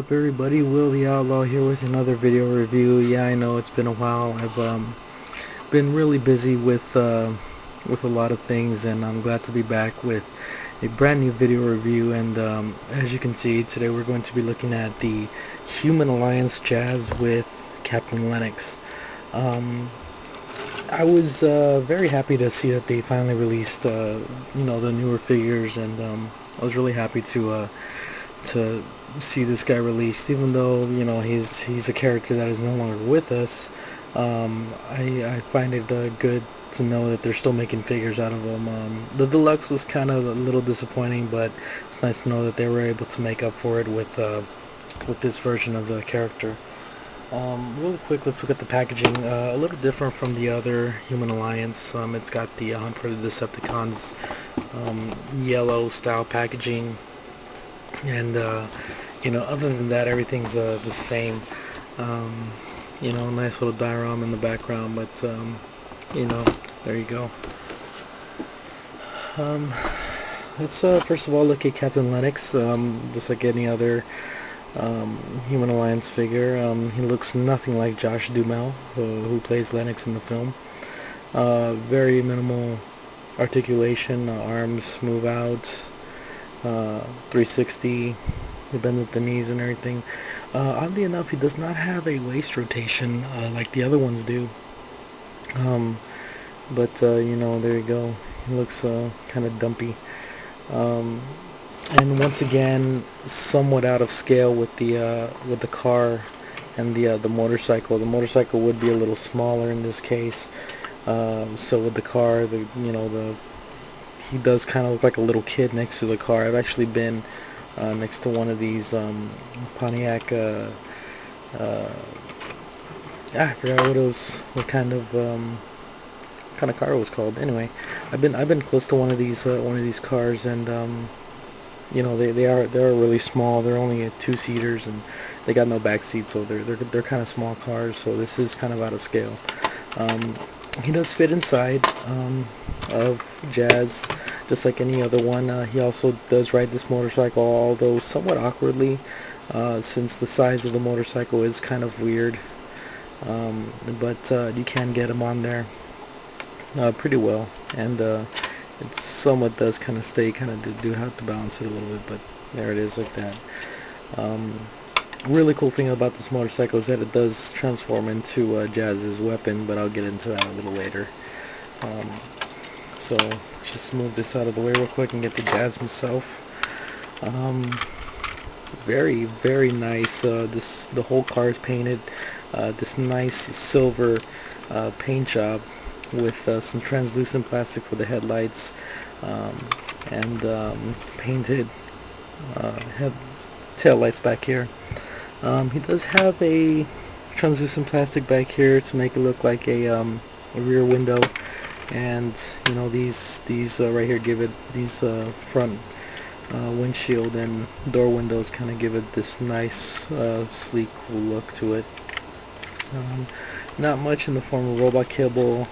up, everybody? Will the Outlaw here with another video review. Yeah, I know it's been a while. I've been really busy with a lot of things, and I'm glad to be back with a brand new video review. And as you can see, today we're going to be looking at the Human Alliance Jazz with Captain Lennox. I was very happy to see that they finally released the newer figures, and I was really happy to see this guy released, even though he's a character that is no longer with us. I find it good to know that they're still making figures out of him. The deluxe was kind of a little disappointing, but it's nice to know that they were able to make up for it with this version of the character. Really quick, let's look at the packaging. A little different from the other Human Alliance. It's got the Hunt for the Decepticons yellow style packaging, and other than that, everything's the same. Nice little diorama in the background, but there you go. Let's first of all look at Captain Lennox. Just like any other Human Alliance figure, he looks nothing like Josh Duhamel, who plays Lennox in the film. Very minimal articulation, arms move out, 360, they bend at the knees and everything. Oddly enough, he does not have a waist rotation like the other ones do. But there you go. He looks kind of dumpy. And once again, somewhat out of scale with the car and the motorcycle. The motorcycle would be a little smaller in this case. So with the car, he does kind of look like a little kid next to the car. I've actually been next to one of these Pontiac. I forgot what kind of car it was called. Anyway, I've been close to one of these cars, and they're really small. They're only two-seaters, and they got no back seat, so they're kind of small cars. So this is kind of out of scale. He does fit inside of Jazz, just like any other one. He also does ride this motorcycle, although somewhat awkwardly, since the size of the motorcycle is kind of weird. But you can get him on there pretty well, and it somewhat does kind of stay, do have to balance it a little bit, but there it is like that. Really cool thing about this motorcycle is that it does transform into Jazz's weapon, but I'll get into that a little later. So just move this out of the way real quick and get to Jazz himself. Very, very nice. The whole car is painted this nice silver paint job with some translucent plastic for the headlights, and painted tail lights back here. He does have a translucent plastic back here to make it look like a rear window, and these right here give it these front windshield and door windows kind of give it this nice sleek look to it. Not much in the form of robot cable,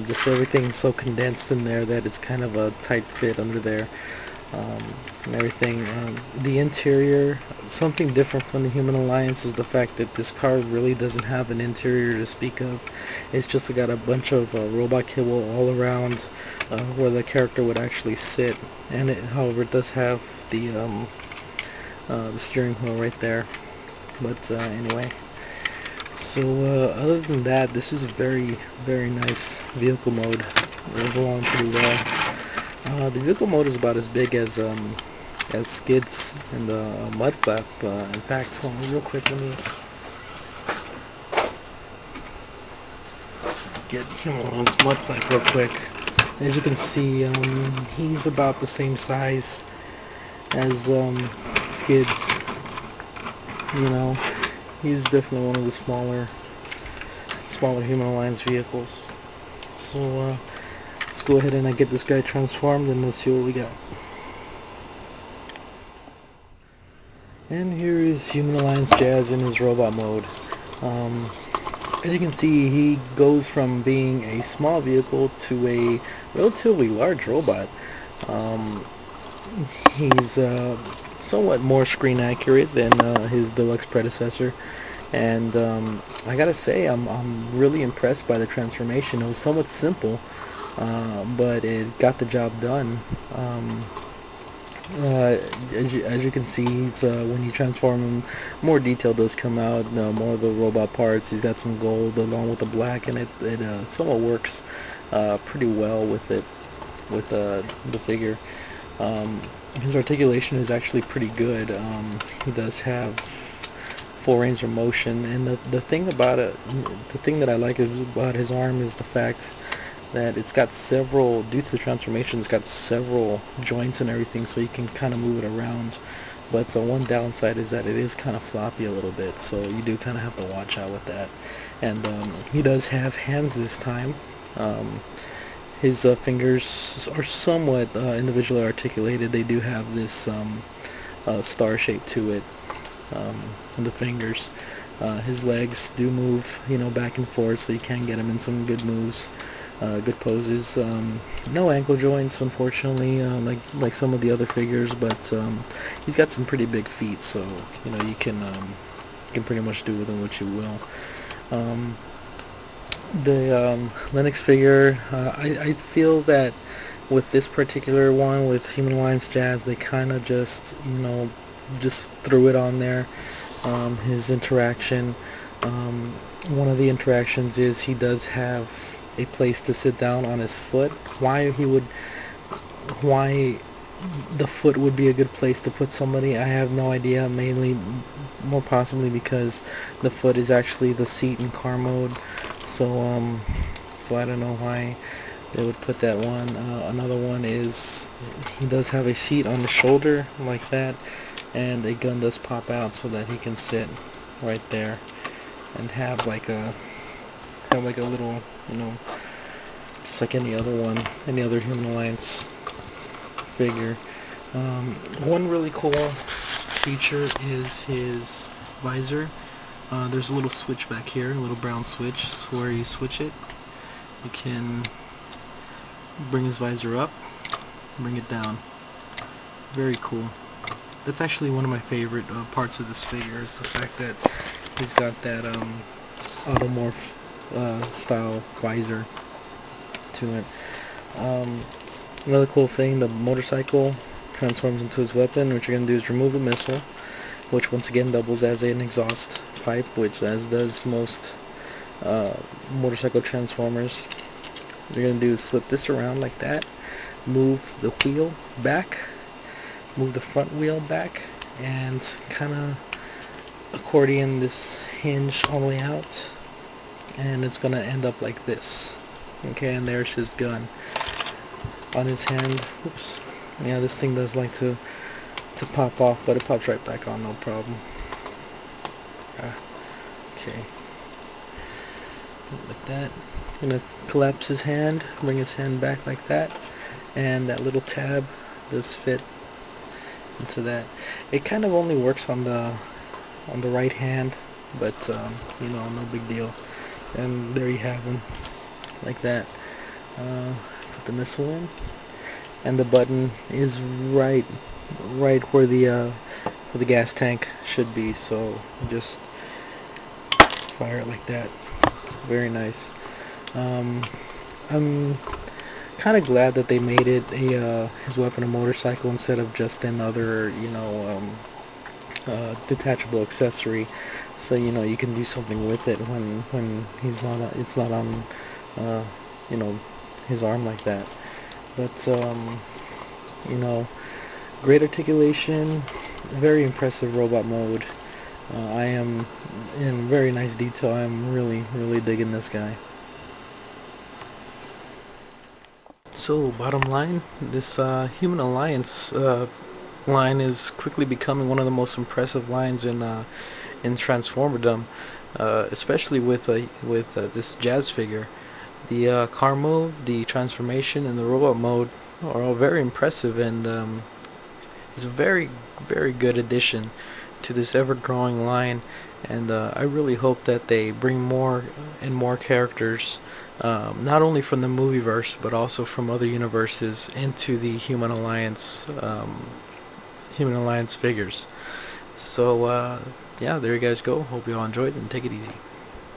just everything's so condensed in there that it's kind of a tight fit under there, and everything. The interior, something different from the Human Alliance is the fact that this car really doesn't have an interior to speak of. It's just got a bunch of robot cable all around where the character would actually sit, and however, it does have the steering wheel right there. But anyway. So other than that, this is a very, very nice vehicle mode. It goes along pretty well. The vehicle mode is about as big as Skids and Mud Flap. In fact, hold on real quick, let me get him on his Mud Flap real quick. As you can see, he's about the same size as Skids. He's definitely one of the smaller Human Alliance vehicles. So let's go ahead and get this guy transformed, and let's see what we got. And here is Human Alliance Jazz in his robot mode. As you can see, he goes from being a small vehicle to a relatively large robot. He's somewhat more screen accurate than his deluxe predecessor. And I gotta say, I'm really impressed by the transformation. It was somewhat simple, but it got the job done. As you can see, he's, when you transform him, more detail does come out, more of the robot parts. He's got some gold along with the black, and it somewhat works pretty well with it, with the figure. His articulation is actually pretty good. He does have full range of motion, and the thing about it, the thing that I like about his arm is the fact that it's got several, due to the transformation, it's got several joints and everything, so you can kind of move it around. But the one downside is that it is kind of floppy a little bit, so you do kind of have to watch out with that. And he does have hands this time. His fingers are somewhat individually articulated. They do have this star shape to it, in the fingers. His legs do move, back and forth, so you can get him in some good moves, good poses. No ankle joints, unfortunately, like some of the other figures, but he's got some pretty big feet, so you can pretty much do with him what you will. The Lennox figure, I feel that with this particular one, with Human Alliance Jazz, they kind of just threw it on there. His interaction, one of the interactions is he does have a place to sit down on his foot. Why the foot would be a good place to put somebody, I have no idea. Mainly, more possibly because the foot is actually the seat in car mode. So I don't know why they would put that one. Another one is he does have a seat on the shoulder like that, and a gun does pop out so that he can sit right there and have like a little, just like any other one, any other Human Alliance figure. One really cool feature is his visor. There's a little switch back here, a little brown switch, where you switch it. You can bring his visor up, bring it down. Very cool. That's actually one of my favorite parts of this figure, is the fact that he's got that automorph style visor to it. Another cool thing, the motorcycle transforms into his weapon. What you're going to do is remove the missile, which once again doubles as an exhaust pipe, which as does most motorcycle transformers. What you're going to do is flip this around like that, move the wheel back, move the front wheel back, and kind of accordion this hinge all the way out, and it's going to end up like this. Okay, and there's his gun on his hand. Oops. Yeah, this thing does like to pop off, but it pops right back on, no problem. Okay, like that. I'm gonna collapse his hand, bring his hand back like that, and that little tab does fit into that. It kind of only works on the right hand, but no big deal. And there you have him, like that. Put the missile in, and the button is right where the gas tank should be. So just fire it like that. Very nice. I'm kind of glad that they made it his weapon a motorcycle instead of just another detachable accessory. So you can do something with it when it's not on his arm like that. But great articulation, very impressive robot mode. I am in very nice detail. I'm really digging this guy. So bottom line, this Human Alliance line is quickly becoming one of the most impressive lines in Transformerdom, especially with this Jazz figure. The car mode, the transformation, and the robot mode are all very impressive, and it's a very good addition to this ever-growing line. And I really hope that they bring more and more characters, not only from the movieverse but also from other universes, into the Human Alliance Human Alliance figures. So yeah, there you guys go. Hope you all enjoyed, and take it easy.